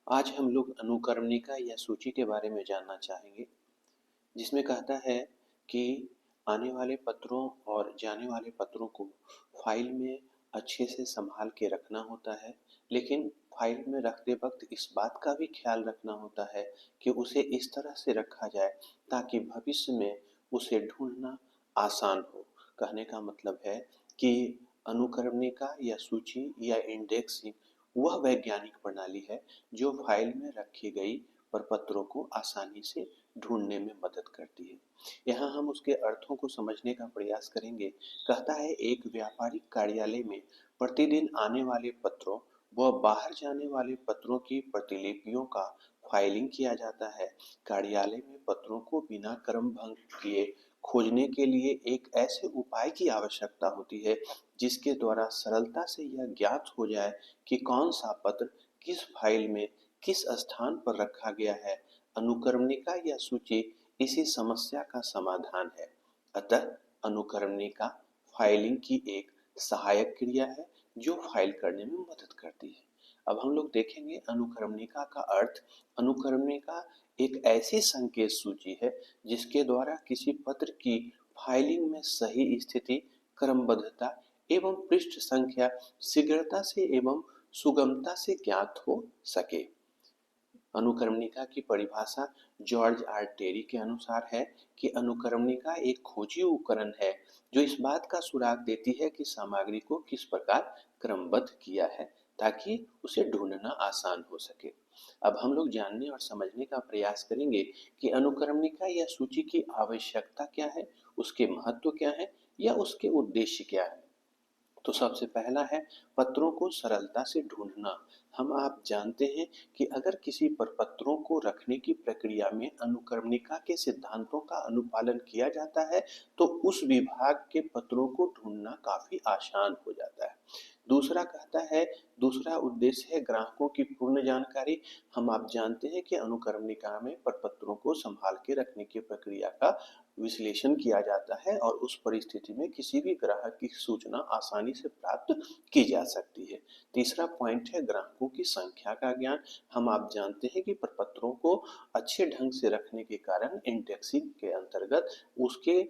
आज हम लोग अनुक्रमणिका या सूची के बारे में जानना चाहेंगे, जिसमें कहता है कि आने वाले पत्रों और जाने वाले पत्रों को फाइल में अच्छे से संभाल के रखना होता है, लेकिन फाइल में रखते वक्त इस बात का भी ख्याल रखना होता है कि उसे इस तरह से रखा जाए ताकि भविष्य में उसे ढूंढना आसान हो। कहने का मतलब है कि अनुक्रमणिका या सूची या इंडेक्सिंग वह वैज्ञानिक प्रणाली है जो फाइल में रखी गई प्रपत्रों को आसानी से ढूंढने में मदद करती है। यहाँ हम उसके अर्थों को समझने का प्रयास करेंगे। कहता है एक व्यापारिक कार्यालय में प्रतिदिन आने वाले पत्रों व बाहर जाने वाले पत्रों की प्रतिलिपियों का फाइलिंग किया जाता है। कार्यालय में पत्रों को बिना क्रम भंग किए खोजने के लिए एक ऐसे उपाय की आवश्यकता होती है जिसके द्वारा सरलता से यह ज्ञात हो जाए कि कौन सा पत्र किस फाइल में किस स्थान पर रखा गया है। अनुक्रमणिका या सूची इसी समस्या का समाधान है। अतः अनुक्रमणिका फाइलिंग की एक सहायक क्रिया है जो फाइल करने में मदद करती है। अब हम लोग देखेंगे अनुक्रमणिका का अर्थ। अनुक्रमणिका एक ऐसी संकेत सूची है जिसके द्वारा किसी पत्र की फाइलिंग में सही स्थिति, क्रमबद्धता एवं पृष्ठ संख्या शीघ्रता से एवं सुगमता से ज्ञात हो सके। अनुक्रमणिका की परिभाषा जॉर्ज आर टेरी के अनुसार है कि अनुक्रमणिका एक खोजी उपकरण है जो इस बात का सुराग देती है कि सामग्री को किस प्रकार क्रमबद्ध किया है ताकि उसे ढूंढना आसान हो सके। अब हम लोग जानने और समझने का प्रयास करेंगे कि अनुक्रमणिका या सूची की आवश्यकता क्या है, उसके महत्व क्या है या उसके उद्देश्य क्या है। तो सबसे पहला है पत्रों को सरलता से ढूंढना। हम आप जानते हैं कि अगर किसी प्रपत्रों को रखने की प्रक्रिया में अनुक्रमणिका के सिद्धांतों का अनुपालन किया जाता है तो उस विभाग के पत्रों को ढूंढना काफी आसान हो जाता है। दूसरा कहता है, दूसरा उद्देश्य है ग्राहकों की पूर्ण जानकारी। हम आप जानते हैं कि अनुक्रमणिका में प्रपत्रों को संभाल के रखने की प्रक्रिया का विश्लेषण किया जाता है और उस परिस्थिति में किसी भी ग्राहक की सूचना आसानी से प्राप्त की जा सकती है। तीसरा पॉइंट है ग्राहकों की संख्या का ज्ञान। हम आप जानते हैं कि प्रपत्रों को अच्छे ढंग से रखने के कारण इंडेक्सिंग के अंतर्गत उसके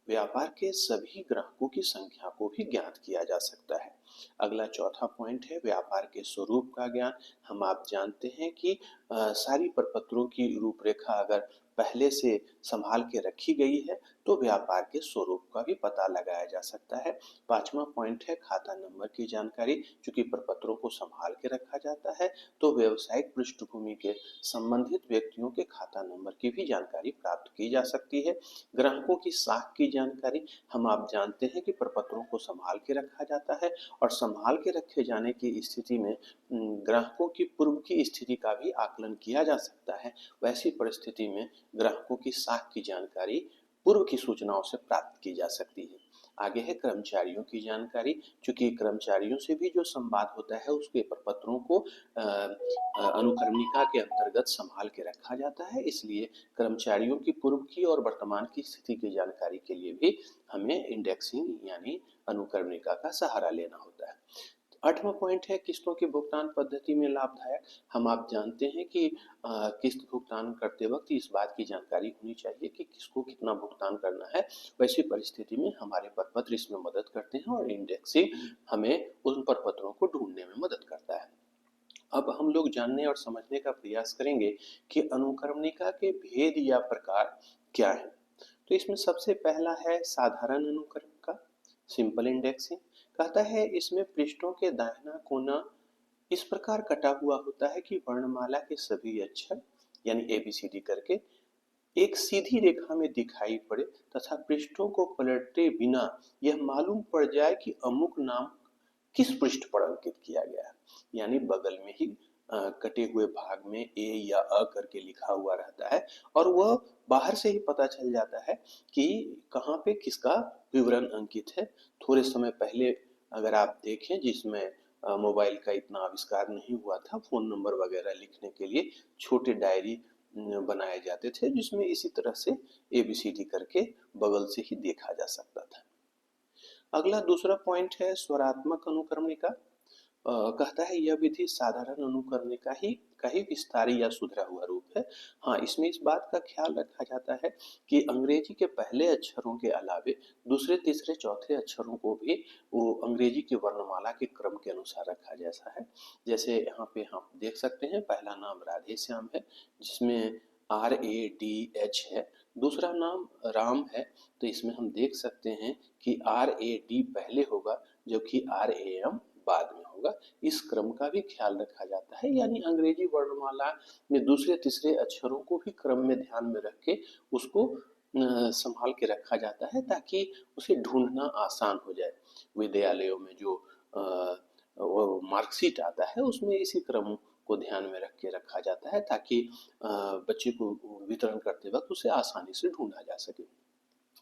व्यापार के सभी ग्राहकों की संख्या को भी ज्ञात किया जा सकता है। अगला चौथा पॉइंट है व्यापार के स्वरूप का ज्ञान। हम आप जानते हैं कि सारी प्रपत्रों की रूपरेखा अगर पहले से संभाल के रखी गई है तो व्यापार के स्वरूप का भी पता लगाया जा सकता है। पांचवा पॉइंट है खाता नंबर की जानकारी। चूंकि प्रपत्रों को संभाल के रखा जाता है तो व्यवसायिक पृष्ठभूमि के संबंधित व्यक्तियों के खाता नंबर की भी जानकारी प्राप्त की जा सकती है। ग्राहकों की साख की जानकारी। हम आप जानते हैं कि प्रपत्रों को संभाल के रखा जाता है और संभाल के रखे जाने की स्थिति में ग्राहकों की पूर्व की स्थिति का भी आकलन किया जा सकता है। वैसी परिस्थिति में ग्राहकों की साख की जानकारी पूर्व की सूचनाओं से प्राप्त की जा सकती है। आगे है कर्मचारियों की जानकारी। चूंकि कर्मचारियों से भी जो संवाद होता है उसके प्रपत्रों को अनुक्रमणिका के अंतर्गत संभाल के रखा जाता है, इसलिए कर्मचारियों की पूर्व की और वर्तमान की स्थिति की जानकारी के लिए भी हमें इंडेक्सिंग यानी अनुक्रमणिका का सहारा लेना होता है। आठवां पॉइंट है किस्तों की भुगतान पद्धति में लाभदायक। हम आप जानते हैं कि किस्त भुगतान करते वक्त इस बात की जानकारी होनी चाहिए कि किसको कितना भुगतान करना है। वैसी परिस्थिति में हमारे प्रपत्र इसमें मदद करते हैं और इंडेक्सिंग हमें उन प्रपत्रों को ढूंढने में मदद करता है। अब हम लोग जानने और समझने का प्रयास करेंगे कि अनुक्रमणिका के भेद या प्रकार क्या है। तो इसमें सबसे पहला है साधारण अनुक्रमणिका, सिंपल इंडेक्सिंग। कहता है इसमें पृष्ठों के दाहिना कोना इस प्रकार कटा हुआ होता है कि वर्णमाला के सभी अक्षर यानी एबीसीडी करके एक सीधी रेखा में दिखाई पड़े तथा पृष्ठों को पलटते बिना यह मालूम पड़ जाए कि अमुक नाम किस पृष्ठ पर अंकित किया गया है। यानी बगल में ही कटे हुए भाग में ए या अ करके लिखा हुआ रहता है और वह बाहर से ही पता चल जाता है कि कहाँ पे किसका विवरण अंकित है। थोड़े समय पहले अगर आप देखें जिसमें मोबाइल का इतना आविष्कार नहीं हुआ था, फोन नंबर वगैरह लिखने के लिए छोटे डायरी बनाए जाते थे जिसमें इसी तरह से एबीसीडी करके बगल से ही देखा जा सकता था। अगला दूसरा पॉइंट है स्वरात्मक अनुक्रमणिका। कहता है यह विधि साधारण अनुकरण का ही विस्तारी या सुधरा हुआ रूप है। हाँ, इसमें इस बात का ख्याल रखा जाता है कि अंग्रेजी के पहले अक्षरों के अलावे दूसरे, तीसरे, चौथे अक्षरों को भी वो अंग्रेजी की वर्णमाला के क्रम के अनुसार रखा जैसा है। जैसे यहाँ पे हम देख सकते हैं पहला नाम राधे श्याम है, जिसमें RADH है। दूसरा नाम राम है, तो इसमें हम देख सकते हैं कि RAD पहले होगा जबकि RAM बाद में होगा। इस क्रम का भी ख्याल रखा जाता है, यानी अंग्रेजी वर्णमाला में दूसरे तीसरे अक्षरों को भी क्रम में ध्यान में रख के उसको संभाल के रखा जाता है ताकि उसे ढूंढना आसान हो जाए। विद्यालयों में जो वो मार्कशीट आता है उसमें इसी क्रम को ध्यान में रख के रखा जाता है ताकि बच्चे को वितरण करते वक्त उसे आसानी से ढूंढा जा सके।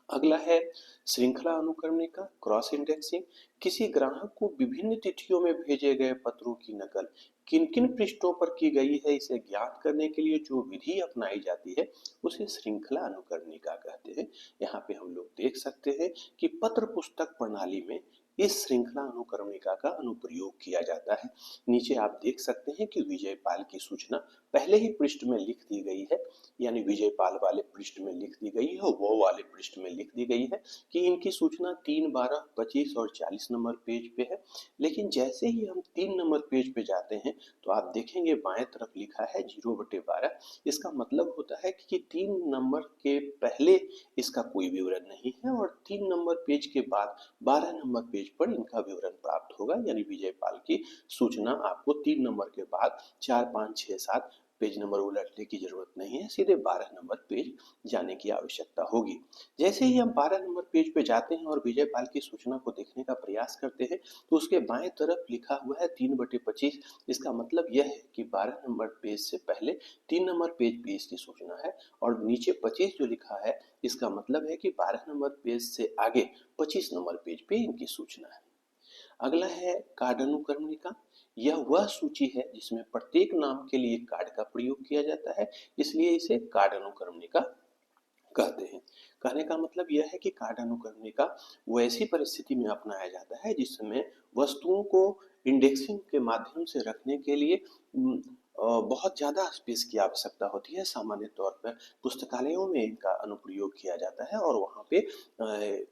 अगला है श्रृंखला अनुक्रमणिका, क्रॉस इंडेक्सिंग। किसी ग्राहक को विभिन्न तिथियों में भेजे गए पत्रों की नकल किन किन पृष्ठों पर की गई है, इसे ज्ञात करने के लिए जो विधि अपनाई जाती है उसे श्रृंखला अनुक्रमणिका कहते हैं। यहाँ पे हम लोग देख सकते हैं कि पत्र पुस्तक प्रणाली में इस श्रृंखला अनुक्रमणिका का अनुप्रयोग किया जाता है। नीचे आप देख सकते हैं कि विजयपाल की सूचना पहले ही पृष्ठ में लिख दी गई है, यानी विजयपाल वाले पृष्ठ में लिख दी गई है, वो वाले पृष्ठ में लिख दी गई है कि इनकी सूचना 3, 12, 25 और 40 नंबर पेज पे है। लेकिन जैसे ही हम 3 नंबर पेज पे जाते हैं तो आप देखेंगे बाएं तरफ लिखा है 0/12। इसका मतलब होता है कि 3 नंबर के पहले इसका कोई विवरण नहीं है और 3 नंबर पेज के बाद 12 नंबर पेज पर इनका विवरण प्राप्त होगा, यानी विजयपाल की सूचना आपको 3 नंबर के बाद 4, 5, 6, 7 पेज नंबर उलटने की जरूरत नहीं है, सीधे 12 नंबर पेज जाने की आवश्यकता होगी। जैसे ही हम 12 नंबर पेज पे जाते हैं और विजयपाल की सूचना को देखने का प्रयास करते हैं तो उसके बाएं तरफ लिखा हुआ है 3/25। इसका मतलब यह है कि 12 नंबर पेज से पहले 3 नंबर पेज पे इसकी सूचना है और नीचे 25 जो लिखा है इसका मतलब है कि 12 नंबर पेज से आगे 25 नंबर पेज पे इनकी सूचना है। अगला है कार्ड अनुक्रमणिका। यह वह सूची है जिसमें प्रत्येक नाम के लिए कार्ड का प्रयोग किया जाता है, इसलिए इसे कार्ड अनुक्रमणिका कहते हैं। कहने का मतलब यह है कि कार्ड अनुक्रमणिका वैसी परिस्थिति में अपनाया जाता है जिसमें वस्तुओं को इंडेक्सिंग के माध्यम से रखने के लिए बहुत ज़्यादा स्पेस की आवश्यकता होती है। सामान्य तौर पर पुस्तकालयों में इनका अनुप्रयोग किया जाता है और वहाँ पे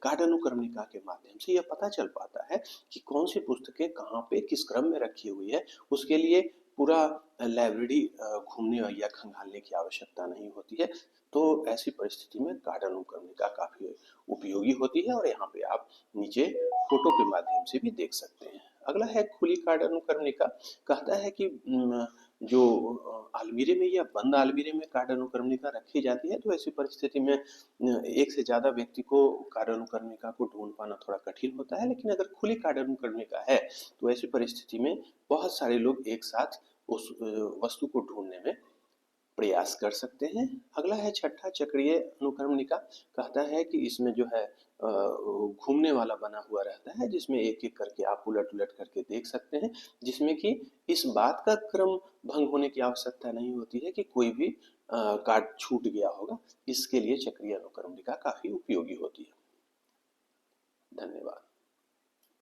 कार्ड अनुक्रमणिका के माध्यम से यह पता चल पाता है कि कौन सी पुस्तकें कहाँ पे किस क्रम में रखी हुई है। उसके लिए पूरा लाइब्रेरी घूमने या खंगालने की आवश्यकता नहीं होती है। तो ऐसी परिस्थिति में कार्ड अनुक्रमणिका काफ़ी उपयोगी होती है और यहाँ पे आप नीचे फोटो के माध्यम से भी देख सकते हैं। अगला है खुली कार्ड अनुक्रमणिका। कहता है कि जो अलमीरे में या बंद अलमीरे में कार्ड अनुक्रमणिका रखी जाती है तो ऐसी परिस्थिति में एक से ज़्यादा व्यक्ति को कार्ड अनुक्रमणिका को ढूंढ पाना थोड़ा कठिन होता है, लेकिन अगर खुली कार्ड अनुक्रमणिका है तो ऐसी परिस्थिति में बहुत सारे लोग एक साथ उस वस्तु को ढूंढने में प्रयास कर सकते हैं। अगला है छठा चक्रीय अनुक्रमणिका। कहता है कि इसमें जो है घूमने वाला बना हुआ रहता है जिसमें एक एक करके आप उलट उलट करके देख सकते हैं, जिसमें कि इस बात का क्रम भंग होने की आवश्यकता नहीं होती है कि कोई भी कार्ड छूट गया होगा। इसके लिए चक्रीय अनुक्रमणिका काफी उपयोगी होती है। धन्यवाद।